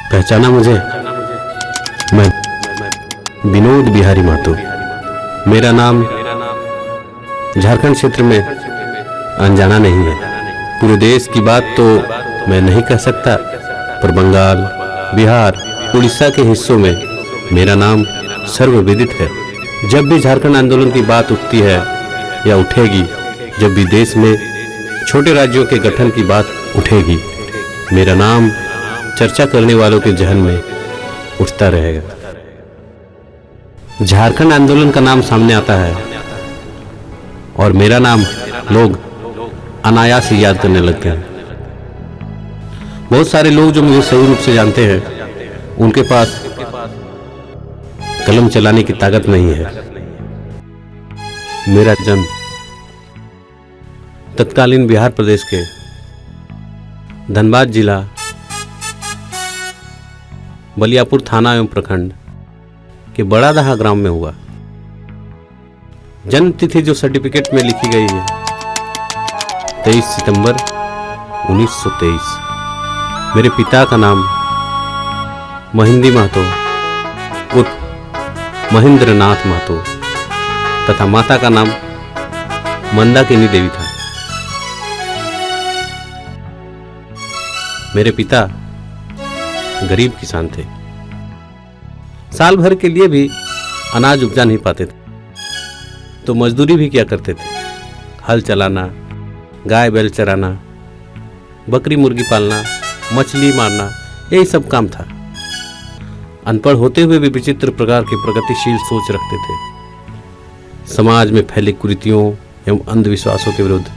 पहचाना मुझे? मैं विनोद बिहारी महतो। मेरा नाम झारखंड क्षेत्र में अनजाना नहीं है। पूरे देश की बात तो मैं नहीं कह सकता, पर बंगाल, बिहार, उड़ीसा के हिस्सों में मेरा नाम सर्वविदित है। जब भी झारखंड आंदोलन की बात उठती है या उठेगी, जब भी देश में छोटे राज्यों के गठन की बात उठेगी, मेरा नाम चर्चा करने वालों के जहन में उठता रहेगा। झारखंड आंदोलन का नाम सामने आता है और मेरा नाम लोग अनायास ही याद करने लगते हैं। बहुत सारे लोग जो मुझे सही रूप से जानते हैं, उनके पास कलम चलाने की ताकत नहीं है। मेरा जन्म तत्कालीन बिहार प्रदेश के धनबाद जिला बलियापुर थाना एवं प्रखंड के बड़ादहा ग्राम में हुआ। जन्म तिथि जो सर्टिफिकेट में लिखी गई है 23 सितंबर 1923। मेरे पिता का नाम महिंदी महतो उर्फ महेंद्रनाथ महतो तथा माता का नाम मंदाकिनी देवी था। मेरे पिता गरीब किसान थे। साल भर के लिए भी अनाज उपजा नहीं पाते थे, तो मजदूरी भी किया करते थे। हल चलाना, गाय बैल चराना, बकरी मुर्गी पालना, मछली मारना, यही सब काम था। अनपढ़ होते हुए भी विचित्र प्रकार की प्रगतिशील सोच रखते थे। समाज में फैली कुरीतियों एवं अंधविश्वासों के विरुद्ध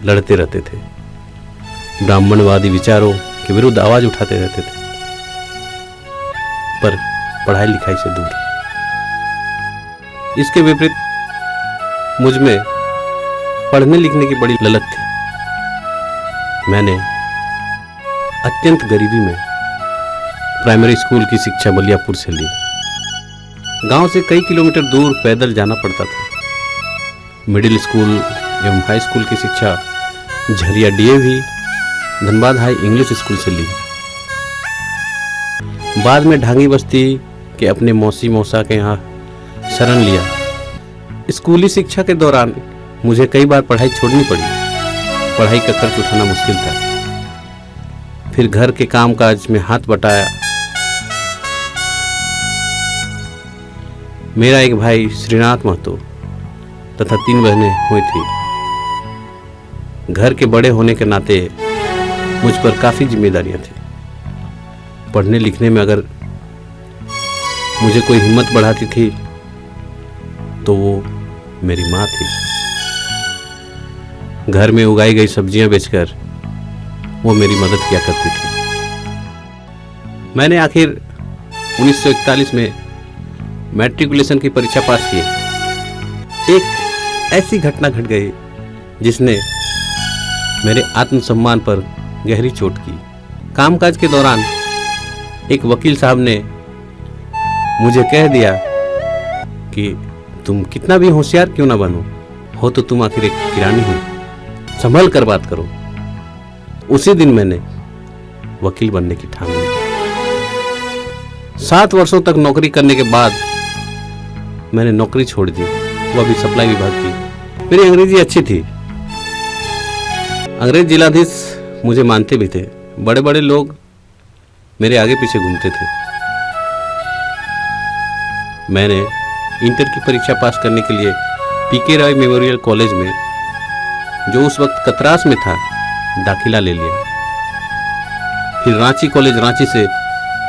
लड़ते रहते थे। ब्राह्मणवादी विचारों के विरुद्ध आवाज उठाते रहते थे, पर पढ़ाई लिखाई से दूर। इसके विपरीत मुझ में पढ़ने लिखने की बड़ी ललक थी। मैंने अत्यंत गरीबी में प्राइमरी स्कूल की शिक्षा बलियापुर से ली। गांव से कई किलोमीटर दूर पैदल जाना पड़ता था। मिडिल स्कूल एवं हाई स्कूल की शिक्षा Jharia DAV Dhanbad high English school से ली। बाद में ढांगी बस्ती के अपने मौसी मौसा के यहाँ शरण लिया। स्कूली शिक्षा के दौरान मुझे कई बार पढ़ाई छोड़नी पड़ी। पढ़ाई का खर्च उठाना मुश्किल था। फिर घर के कामकाज में हाथ बटाया। मेरा एक भाई श्रीनाथ महतो तथा 3 बहनें हुई थी। घर के बड़े होने के नाते मुझ पर काफी जिम्मेदारियां थी। पढ़ने लिखने में अगर मुझे कोई हिम्मत बढ़ाती थी तो वो मेरी माँ थी। घर में उगाई गई सब्जियां बेचकर वो मेरी मदद किया करती थी। मैंने आखिर 1941 में मैट्रिकुलेशन की परीक्षा पास की। एक ऐसी घटना घट गई जिसने मेरे आत्मसम्मान पर गहरी चोट की। कामकाज के दौरान एक वकील साहब ने मुझे कह दिया कि तुम कितना भी होशियार क्यों ना बनो, हो तो तुम आखिर एक किरानी हो, संभल कर बात करो। उसी दिन मैंने वकील बनने की ठान ली। 7 वर्षों तक नौकरी करने के बाद मैंने नौकरी छोड़ दी, वह भी सप्लाई विभाग की। मेरी अंग्रेजी अच्छी थी। अंग्रेज जिलाधीश मुझे मानते भी थे। बड़े बड़े लोग मेरे आगे पीछे घूमते थे। मैंने इंटर की परीक्षा पास करने के लिए पीके राय मेमोरियल कॉलेज में, जो उस वक्त कतरास में था, दाखिला ले लिया। फिर रांची कॉलेज रांची से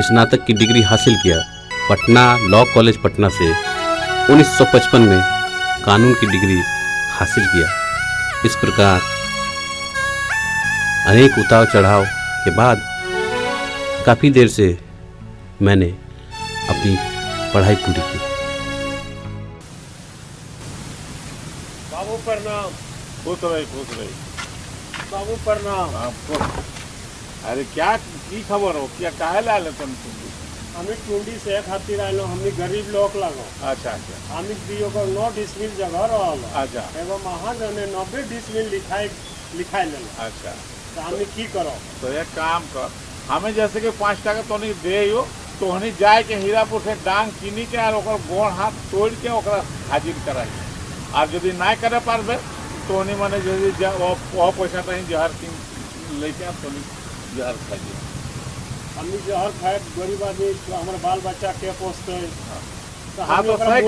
स्नातक की डिग्री हासिल किया। पटना लॉ कॉलेज पटना से 1955 में कानून की डिग्री हासिल किया। इस प्रकार अनेक उतार चढ़ाव के बाद काफी देर से मैंने अपनी पढ़ाई पूरी की। बाबू प्रणाम। खुश रही बाबू प्रणाम। आपको अरे क्या की खबर हो, क्या काहे लाल तुम? हमें टुंडी से खातिर आलो। हमने गरीब लोग लगो। अच्छा अच्छा। हमें दियो को 9 डिसमिल जगह रहल। अच्छा। एगो महाजने 90 डिसमिल लिखाई ले। अच्छा। तो हमें की करो? तो एक काम कर, हमें जैसे कि 5 टका तो नहीं दे हो तो हनी जाए के हीरापुर से डांग चीनी के और ओकर गोड़ हाथ तोड़ के ओकरा हाजिर कराई और यदि ना करे पारबे तो हनी माने यदि वो पैसा नहीं जहर किन लेके तो जहर खाइए हमनी जहर खाए गरीब आदमी हमारे बाल बच्चा के पोसते हाँ तो सही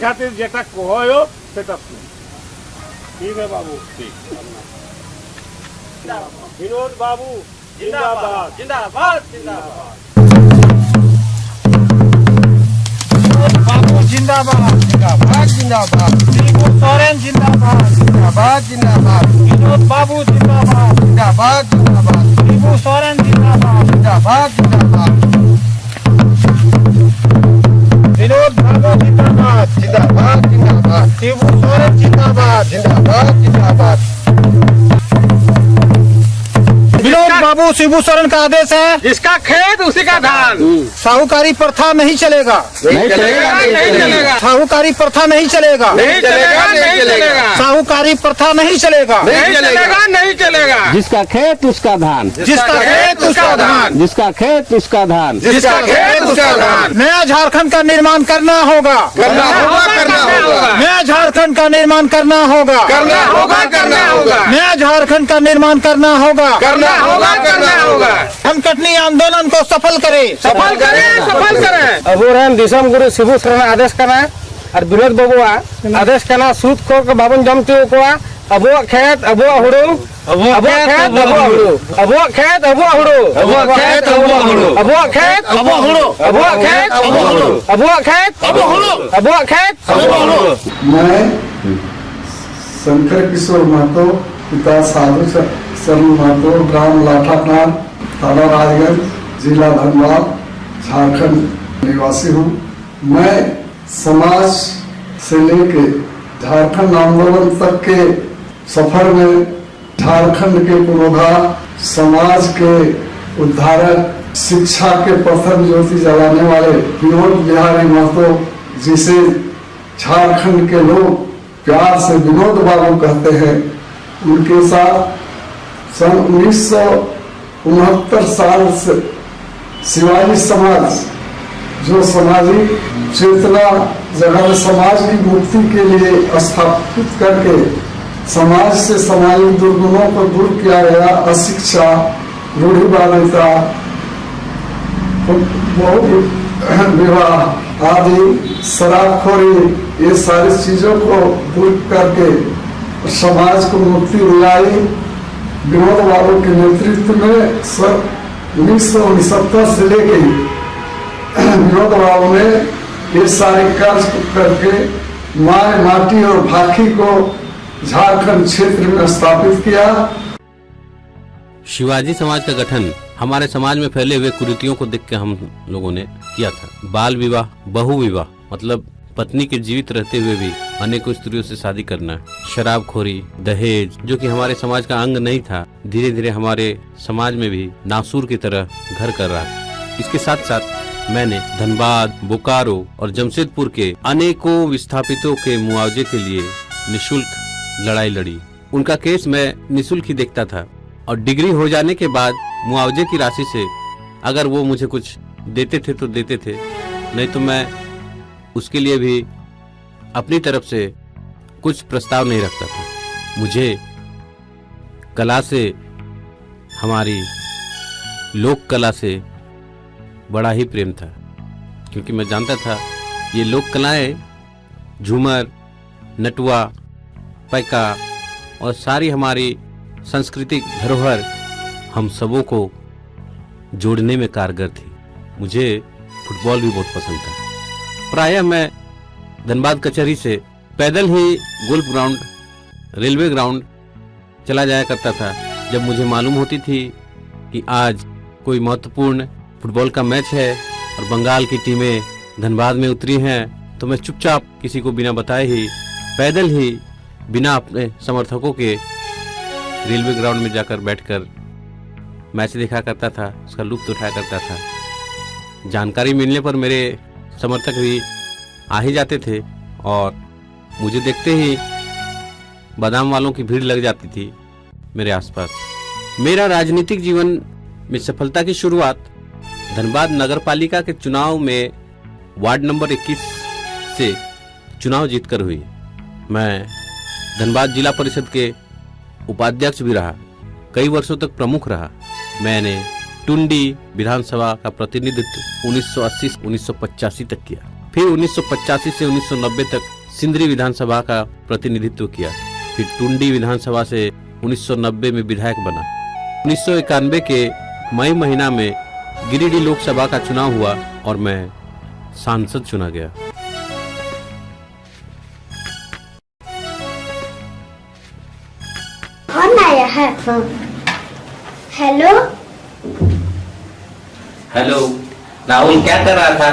खातिर जेटा कहो सेटा ठीक है बाबू ठीक विनोद बाबू जिंदाबाद जिंदाबाद जिंदाबाद बाबू जिंदाबाद जिंदाबाद जिंदाबाद शिबू सोरेन जिंदाबाद जिंदाबाद जिंदाबाद विनोद बाबू जिंदाबाद जिंदाबाद जिंदाबाद शिबू सोरेन जिंदाबाद जिंदाबाद जिंदाबाद विनोद बाबू जिंदाबाद जिंदाबाद जिंदाबाद शिबू सोरेन जिंदाबाद जिंदाबाद जिंदाबाद विनोद बाबू शिबू सोरेन का आदेश है जिसका खेत उसी का धान साहूकारी प्रथा नहीं चलेगा नहीं चलेगा नहीं चलेगा साहूकारी प्रथा नहीं चलेगा नहीं चलेगा नहीं चलेगा साहूकारी प्रथा नहीं चलेगा नहीं चलेगा नहीं चलेगा जिसका खेत उसका धान जिसका खेत उसका धान जिसका खेत उसका धान जिसका खेत उसका धान नया झारखंड का निर्माण करना होगा करना होगा करना होगा नया झारखंड का निर्माण करना होगा करना होगा करना होगा नया झारखंड का निर्माण करना होगा करना होगा करना होगा हम कटनी आंदोलन को सफल करें सफल करें सफल करें अबू राम दिसम गुरु शिबू सोरेन आदेश करना और विनोद बाबू आदेश करना सूद खोर के बाबन जमते को अबो खेत अबो हुड़ू अबो खेत अबो हुड़ू अबो खेत अबो हुड़ू अबो खेत अबो हुड़ू अबो खेत अबो हुड़ू अबो खेत अबो हुड़ू अबो खेत अबो हुड़ू अबो खेत अबो हुड़ू मैं शंकर किशोर महतो पिता साधु शरण महतो ग्राम लाठानार थाना राजगंज जिला धनबाद झारखंड निवासी हूँ। मैं समाज से लेके झारखंड आंदोलन तक के सफर में झारखंड के पुरोधा समाज के उद्धारक शिक्षा के प्रथम ज्योति जलाने वाले विनोद बिहारी महतो जिसे झारखंड के लोग प्यार से विनोद बाबू कहते हैं, उनके साथ सन 1969 साल से शिवाजी समाज जो सामाजिक चेतना जगह समाज की मुक्ति के लिए स्थापित करके समाज से सामाजिक दुर्गुणों को दूर किया गया, अशिक्षा, रूढ़िवादिता, विवाह आदि, शराबखोरी, ये सारी चीजों को दूर करके समाज को मुक्ति दिलाई। विनोद बाबू के नेतृत्व में सन 1969 से लेके विनोद बाबू ने ये सारे कार्य करके माय माटी और भाखी को झारखंड क्षेत्र में स्थापित किया। शिवाजी समाज का गठन हमारे समाज में फैले हुए कुरीतियों को देख के हम लोगों ने किया था। बाल विवाह, बहु विवाह मतलब पत्नी के जीवित रहते हुए भी अनेकों स्त्रियों से शादी करना, शराबखोरी, दहेज जो कि हमारे समाज का अंग नहीं था, धीरे धीरे हमारे समाज में भी नासूर की तरह घर कर रहा है। इसके साथ साथ मैंने धनबाद, बोकारो और जमशेदपुर के अनेकों विस्थापितों के मुआवजे के लिए निःशुल्क लड़ाई लड़ी। उनका केस मैं निःशुल्क ही देखता था और डिग्री हो जाने के बाद मुआवजे की राशि से अगर वो मुझे कुछ देते थे तो देते थे, नहीं तो मैं उसके लिए भी अपनी तरफ से कुछ प्रस्ताव नहीं रखता था। मुझे कला से, हमारी लोक कला से बड़ा ही प्रेम था, क्योंकि मैं जानता था ये लोक कलाएं झूमर, नटुआ, पैका और सारी हमारी सांस्कृतिक धरोहर हम सबों को जोड़ने में कारगर थी। मुझे फुटबॉल भी बहुत पसंद था। प्रायः मैं धनबाद कचहरी से पैदल ही गोल्फ ग्राउंड, रेलवे ग्राउंड चला जाया करता था। जब मुझे मालूम होती थी कि आज कोई महत्वपूर्ण फुटबॉल का मैच है और बंगाल की टीमें धनबाद में उतरी हैं, तो मैं चुपचाप किसी को बिना बताए ही पैदल ही बिना अपने समर्थकों के रेलवे ग्राउंड में जाकर बैठकर मैच देखा करता था, उसका लुत्फ उठाया करता था। जानकारी मिलने पर मेरे समर्थक भी आ ही जाते थे और मुझे देखते ही बादाम वालों की भीड़ लग जाती थी मेरे आसपास। मेरा राजनीतिक जीवन में सफलता की शुरुआत धनबाद नगर पालिका के चुनाव में वार्ड नंबर 21 से चुनाव जीतकर हुई। मैं धनबाद जिला परिषद के उपाध्यक्ष भी रहा, कई वर्षों तक प्रमुख रहा। मैंने टुंडी विधानसभा का प्रतिनिधित्व 1980 से 1985 तक किया, फिर 1985 से 1990 तक सिंदरी विधानसभा का प्रतिनिधित्व किया, फिर टुंडी विधानसभा से 1990 में विधायक बना। 1991 के मई महीना में गिरिडीह लोकसभा का चुनाव हुआ और मैं सांसद चुना गया। कौन आया है? हेलो हेलो, राहुल क्या कर रहा था?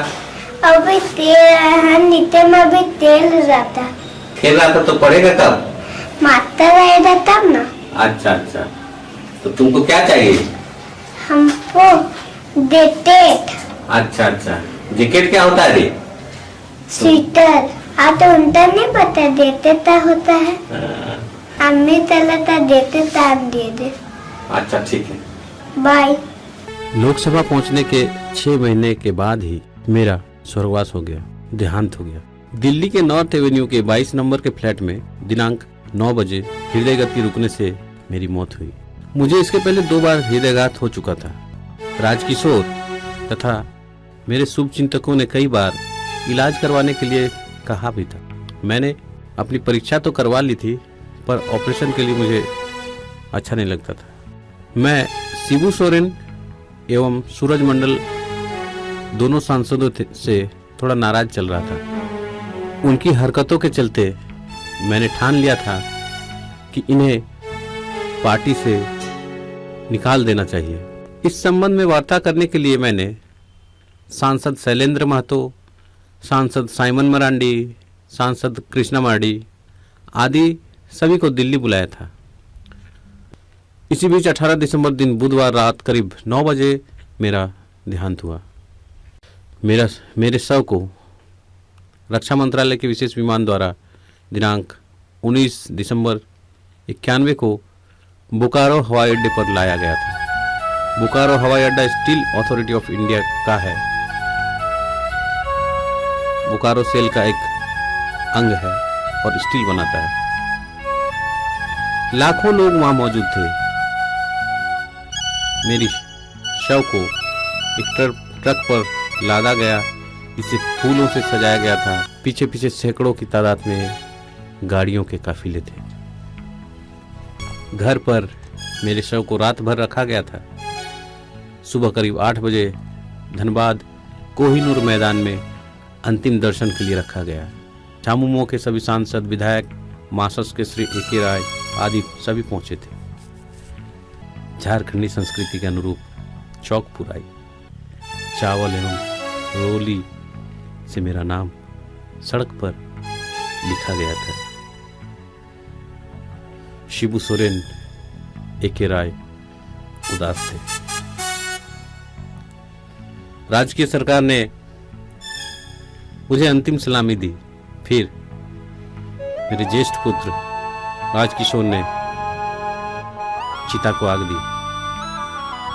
अभी तेल नीचे में अभी तेल रहा था। खेल रहा था तो पढ़ेगा कब? माता रहेगा तब ना। अच्छा अच्छा, तो तुमको क्या चाहिए? हमको देते। अच्छा अच्छा, जैकेट क्या होता है रे? स्वेटर। तो उनका नहीं पता देते ता होता है। अम्मी तलता देते ता हम दे दे। अच्छा ठीक है, बाय। लोकसभा पहुंचने के 6 महीने के बाद ही मेरा स्वर्गवास हो गया, देहांत हो गया। दिल्ली के नॉर्थ एवेन्यू के 22 नंबर के फ्लैट में दिनांक 9 बजे हृदय गति रुकने से मेरी मौत हुई। मुझे इसके पहले 2 बार हृदयघात हो चुका था। राजकिशोर तथा मेरे शुभ चिंतकों ने कई बार इलाज करवाने के लिए कहा भी था। मैंने अपनी परीक्षा तो करवा ली थी, पर ऑपरेशन के लिए मुझे अच्छा नहीं लगता था। मैं शिबू सोरेन एवं सूरज मंडल दोनों सांसदों से थोड़ा नाराज चल रहा था। उनकी हरकतों के चलते मैंने ठान लिया था कि इन्हें पार्टी से निकाल देना चाहिए। इस संबंध में वार्ता करने के लिए मैंने सांसद शैलेंद्र महतो, सांसद साइमन मरांडी, सांसद कृष्णा मार्डी आदि सभी को दिल्ली बुलाया था। इसी बीच 18 दिसंबर दिन बुधवार रात करीब 9 बजे मेरा देहांत हुआ। मेरे शव को रक्षा मंत्रालय के विशेष विमान द्वारा दिनांक 19 दिसंबर 91 को बोकारो हवाई अड्डे पर लाया गया था। बोकारो हवाई अड्डा स्टील अथॉरिटी ऑफ इंडिया का है। बोकारो सेल का एक अंग है और स्टील बनाता है। लाखों लोग वहां मौजूद थे। मेरी शव को एक ट्रक पर लादा गया, इसे फूलों से सजाया गया था। पीछे पीछे सैकड़ों की तादाद में गाड़ियों के काफिले थे। घर पर मेरे शव को रात भर रखा गया था। सुबह करीब 8 बजे धनबाद कोहिनूर मैदान में अंतिम दर्शन के लिए रखा गया। झामुमो के सभी सांसद, विधायक, मासस के श्री ए.के. राय आदि सभी पहुंचे थे। झारखंडी संस्कृति के अनुरूप चौक पुराई, चावल एवं रोली से मेरा नाम सड़क पर लिखा गया था। शिबू सोरेन, ए.के. राय उदास थे। राजकीय सरकार ने मुझे अंतिम सलामी दी। फिर मेरे ज्येष्ठ पुत्र राजकिशोर ने चिता को आग दी,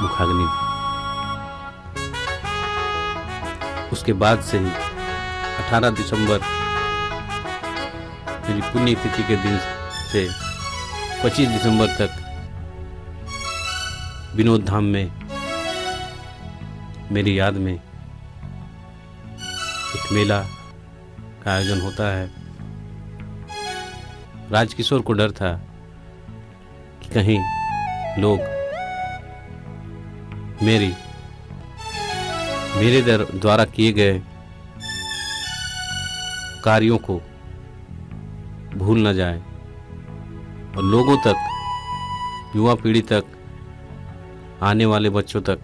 मुखाग्नि दी। उसके बाद से ही 18 दिसंबर मेरी पुण्यतिथि के दिन से 25 दिसंबर तक विनोद धाम में मेरी याद में एक मेला का आयोजन होता है। राजकिशोर को डर था कि कहीं लोग मेरे द्वारा किए गए कार्यों को भूल न जाए और लोगों तक, युवा पीढ़ी तक, आने वाले बच्चों तक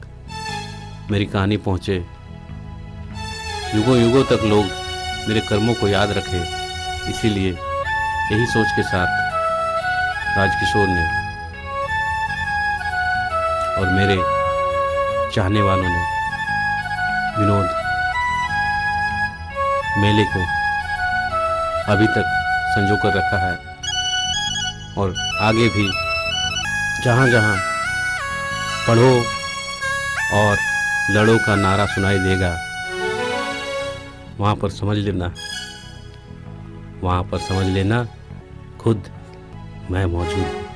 मेरी कहानी पहुंचे। युगों युगों तक लोग मेरे कर्मों को याद रखें। इसीलिए यही सोच के साथ राजकिशोर ने और मेरे चाहने वालों ने विनोद मेले को अभी तक संजो कर रखा है और आगे भी जहाँ जहाँ पढ़ो, और लड़ो का नारा सुनाई देगा, वहां पर समझ लेना खुद मैं मौजूद हूं।